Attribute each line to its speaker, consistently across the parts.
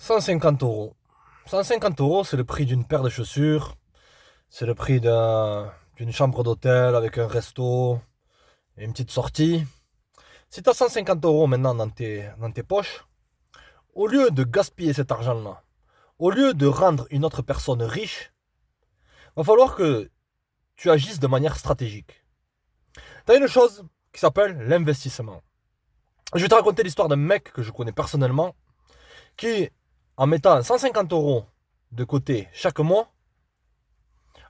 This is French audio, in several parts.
Speaker 1: 150 euros. 150 euros, c'est le prix d'une paire de chaussures. C'est le prix d'une chambre d'hôtel avec un resto et une petite sortie. Si tu as 150 euros maintenant dans tes poches, au lieu de gaspiller cet argent-là, au lieu de rendre une autre personne riche, va falloir que tu agisses de manière stratégique. Tu as une chose qui s'appelle l'investissement. Je vais te raconter l'histoire d'un mec que je connais personnellement qui, en mettant 150 euros de côté chaque mois,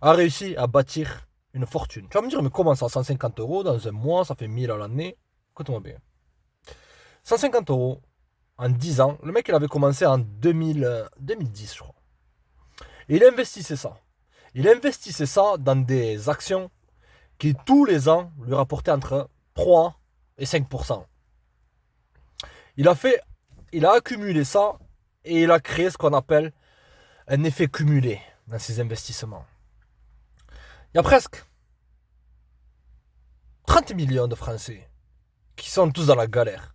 Speaker 1: a réussi à bâtir une fortune. Tu vas me dire, mais comment ça, 150 euros dans un mois, ça fait 1000 à l'année? Écoute-moi bien. 150 euros en 10 ans, le mec il avait commencé en 2010, je crois. Et il investissait ça. Il investissait ça dans des actions qui tous les ans lui rapportaient entre 3 et 5%. Il a accumulé ça et il a créé ce qu'on appelle un effet cumulé dans ses investissements. Il y a presque 30 millions de Français qui sont tous dans la galère,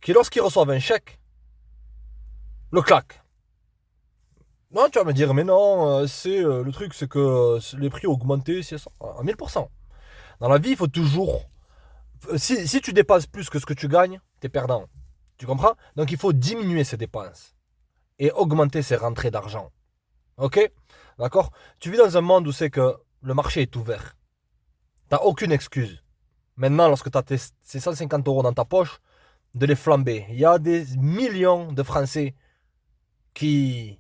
Speaker 1: qui lorsqu'ils reçoivent un chèque, le claquent. Non, tu vas me dire, mais non, le truc, c'est que les prix ont augmenté, c'est ça, à 1000%. Dans la vie, il faut toujours... Si tu dépenses plus que ce que tu gagnes, tu es perdant. Tu comprends? Donc il faut diminuer ses dépenses et augmenter ses rentrées d'argent. Ok? D'accord? Tu vis dans un monde où c'est que le marché est ouvert. Tu n'as aucune excuse. Maintenant, lorsque tu as ces 150 euros dans ta poche, de les flamber. Il y a des millions de Français qui,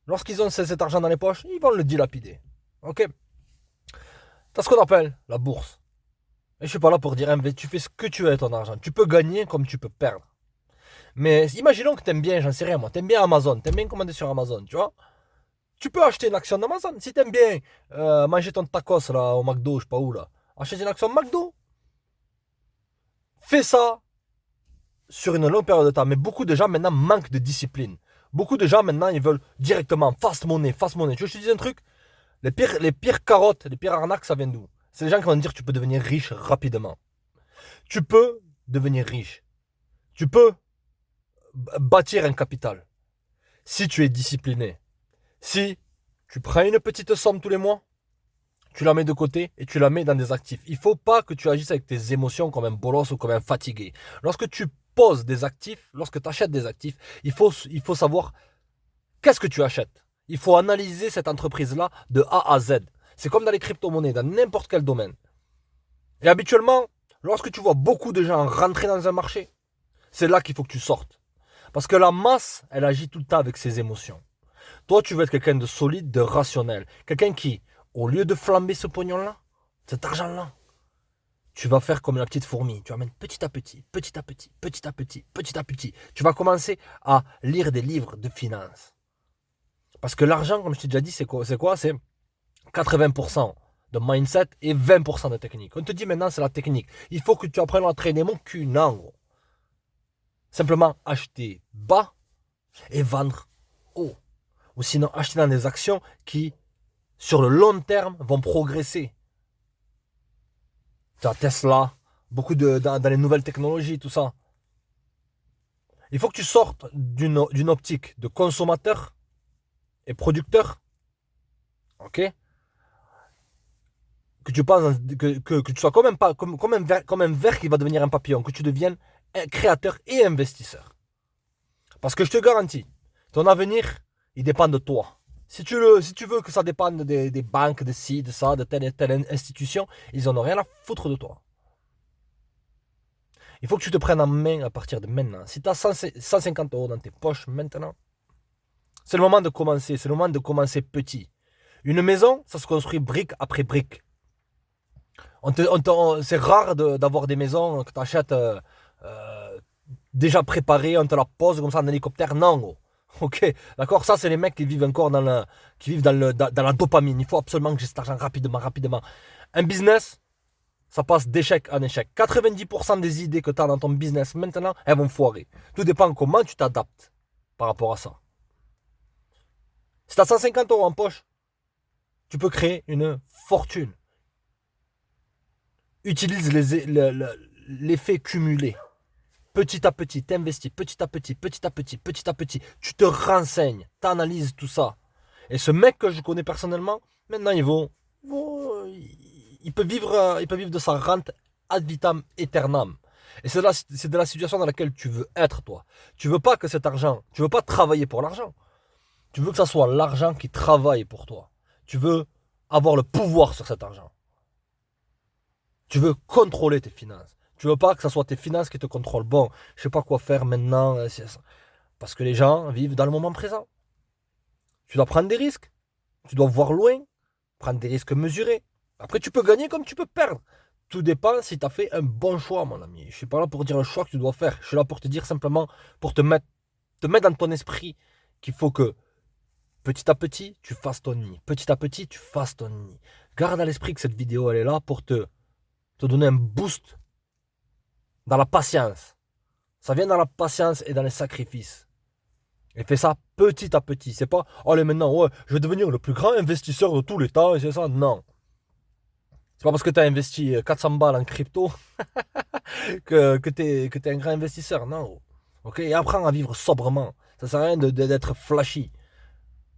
Speaker 1: lorsqu'ils ont cet argent dans les poches, ils vont le dilapider. Ok? Tu as ce qu'on appelle la bourse. Et je suis pas là pour dire, tu fais ce que tu veux avec ton argent. Tu peux gagner comme tu peux perdre. Mais imaginons que tu aimes bien, j'en sais rien moi, tu aimes bien Amazon, tu aimes bien commander sur Amazon, tu vois. Tu peux acheter une action d'Amazon. Si tu aimes bien manger ton tacos là, au McDo, je sais pas où là, achète une action McDo. Fais ça sur une longue période de temps. Mais beaucoup de gens maintenant manquent de discipline. Beaucoup de gens maintenant, ils veulent directement fast money, fast money. Tu veux que je te dise un truc? Les pires carottes, les pires arnaques, ça vient d'où? C'est les gens qui vont te dire que tu peux devenir riche rapidement. Tu peux devenir riche. Tu peux bâtir un capital. Si tu es discipliné. Si tu prends une petite somme tous les mois, tu la mets de côté et tu la mets dans des actifs. Il ne faut pas que tu agisses avec tes émotions comme un bolos ou comme un fatigué. Lorsque tu poses des actifs, lorsque tu achètes des actifs, il faut savoir qu'est-ce que tu achètes. Il faut analyser cette entreprise-là de A à Z. C'est comme dans les crypto-monnaies, dans n'importe quel domaine. Et habituellement, lorsque tu vois beaucoup de gens rentrer dans un marché, c'est là qu'il faut que tu sortes. Parce que la masse, elle agit tout le temps avec ses émotions. Toi, tu veux être quelqu'un de solide, de rationnel. Quelqu'un qui, au lieu de flamber ce pognon-là, cet argent-là, tu vas faire comme la petite fourmi. Tu vas mettre petit à petit, petit à petit, petit à petit, petit à petit. Tu vas commencer à lire des livres de finances. Parce que l'argent, comme je t'ai déjà dit, c'est quoi? C'est 80% de mindset et 20% de technique. On te dit maintenant, c'est la technique. Il faut que tu apprennes à traîner mon cul. Non, gros. Simplement acheter bas et vendre haut. Ou sinon acheter dans des actions qui, sur le long terme, vont progresser. Tu as Tesla, dans les nouvelles technologies, tout ça. Il faut que tu sortes d'une optique de consommateur et producteur. Ok? Que tu penses que tu sois comme un ver qui va devenir un papillon. Que tu deviennes un créateur et investisseur. Parce que je te garantis, ton avenir, il dépend de toi. Si tu veux que ça dépende des banques, de ci, de ça, de telle et telle institution, ils en ont rien à foutre de toi. Il faut que tu te prennes en main à partir de maintenant. Si tu as 150 euros dans tes poches maintenant, c'est le moment de commencer. C'est le moment de commencer petit. Une maison, ça se construit brique après brique. C'est rare d'avoir des maisons que tu achètes déjà préparées, on te la pose comme ça en hélicoptère. Non, gros. Ok, d'accord. Ça, c'est les mecs qui vivent encore dans la dopamine. Il faut absolument que j'ai cet argent rapidement, rapidement. Un business, ça passe d'échec en échec. 90% des idées que tu as dans ton business maintenant, elles vont foirer. Tout dépend comment tu t'adaptes par rapport à ça. Si tu as 150 euros en poche, tu peux créer une fortune. Utilise l'effet cumulé. Petit à petit, t'investis, petit à petit, petit à petit, petit à petit. Tu te renseignes, t'analyses tout ça. Et ce mec que je connais personnellement, maintenant il peut vivre de sa rente ad vitam aeternam. Et c'est de la situation dans laquelle tu veux être, toi. Tu veux pas que cet argent, tu veux pas travailler pour l'argent. Tu veux que ça soit l'argent qui travaille pour toi. Tu veux avoir le pouvoir sur cet argent. Tu veux contrôler tes finances. Tu veux pas que ce soit tes finances qui te contrôlent. Bon, je sais pas quoi faire maintenant. Parce que les gens vivent dans le moment présent. Tu dois prendre des risques. Tu dois voir loin. Prendre des risques mesurés. Après, tu peux gagner comme tu peux perdre. Tout dépend si tu as fait un bon choix, mon ami. Je suis pas là pour dire le choix que tu dois faire. Je suis là pour te dire simplement, pour te mettre dans ton esprit qu'il faut que petit à petit, tu fasses ton nid. Petit à petit, tu fasses ton nid. Garde à l'esprit que cette vidéo, elle est là pour te donner un boost dans la patience. Ça vient dans la patience et dans les sacrifices. Et fais ça petit à petit. C'est pas, allez maintenant, ouais, je vais devenir le plus grand investisseur de tous les temps, et c'est ça. Non. C'est pas parce que tu as investi 400 balles en crypto que tu es un grand investisseur. Non. Ok. Et apprends à vivre sobrement. Ça sert à rien d'être flashy.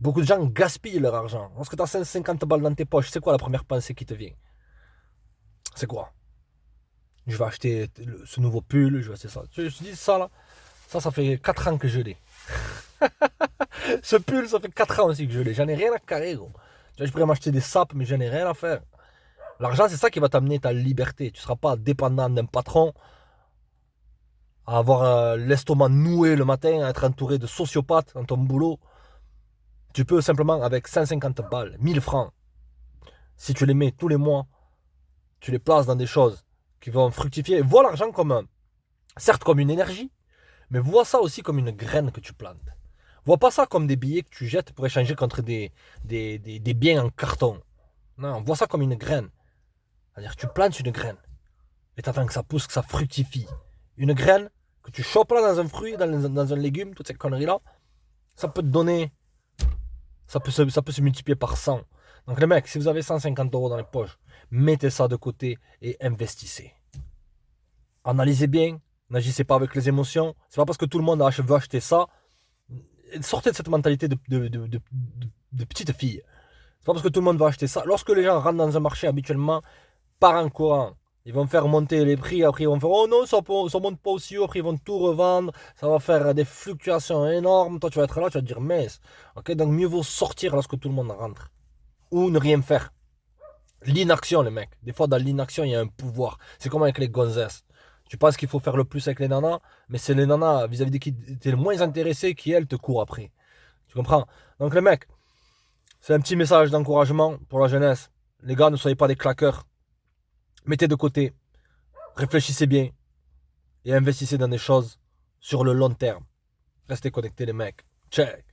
Speaker 1: Beaucoup de gens gaspillent leur argent. Lorsque tu as 150 balles dans tes poches, c'est quoi la première pensée qui te vient? C'est quoi? Je vais acheter ce nouveau pull, je vais acheter ça. Je te dis ça là, ça fait 4 ans que je l'ai. Ce pull, ça fait 4 ans aussi que je l'ai. J'en ai rien à carrer, gros. Tu vois, je pourrais m'acheter des sapes, mais j'en ai rien à faire. L'argent, c'est ça qui va t'amener ta liberté. Tu ne seras pas dépendant d'un patron, à avoir l'estomac noué le matin, à être entouré de sociopathes dans ton boulot. Tu peux simplement, avec 150 balles, 1000 francs, si tu les mets tous les mois, tu les places dans des choses qui vont fructifier. Vois l'argent comme, certes comme une énergie, mais vois ça aussi comme une graine que tu plantes. Vois pas ça comme des billets que tu jettes pour échanger contre des biens en carton. Non, vois ça comme une graine. C'est-à-dire que tu plantes une graine et tu attends que ça pousse, que ça fructifie. Une graine que tu chopes là dans un fruit, dans un légume, toutes ces conneries-là, ça peut te donner, ça peut se multiplier par 100. Donc les mecs, si vous avez 150 euros dans les poches, mettez ça de côté et investissez. Analysez bien, n'agissez pas avec les émotions. C'est pas parce que tout le monde veut acheter ça. Sortez de cette mentalité de petite fille. C'est pas parce que tout le monde va acheter ça. Lorsque les gens rentrent dans un marché habituellement, par en courant, ils vont faire monter les prix. Après, ils vont faire, oh non, ça monte pas aussi haut. Après, ils vont tout revendre. Ça va faire des fluctuations énormes. Toi, tu vas être là, tu vas te dire, mince. Ok, donc mieux vaut sortir lorsque tout le monde rentre. Ou ne rien faire. L'inaction, les mecs. Des fois, dans l'inaction, il y a un pouvoir. C'est comme avec les gonzesses. Tu penses qu'il faut faire le plus avec les nanas, mais c'est les nanas vis-à-vis de qui tu es le moins intéressé qui, elles, te courent après. Tu comprends? Donc, les mecs, c'est un petit message d'encouragement pour la jeunesse. Les gars, ne soyez pas des claqueurs. Mettez de côté. Réfléchissez bien. Et investissez dans des choses sur le long terme. Restez connectés, les mecs. Check.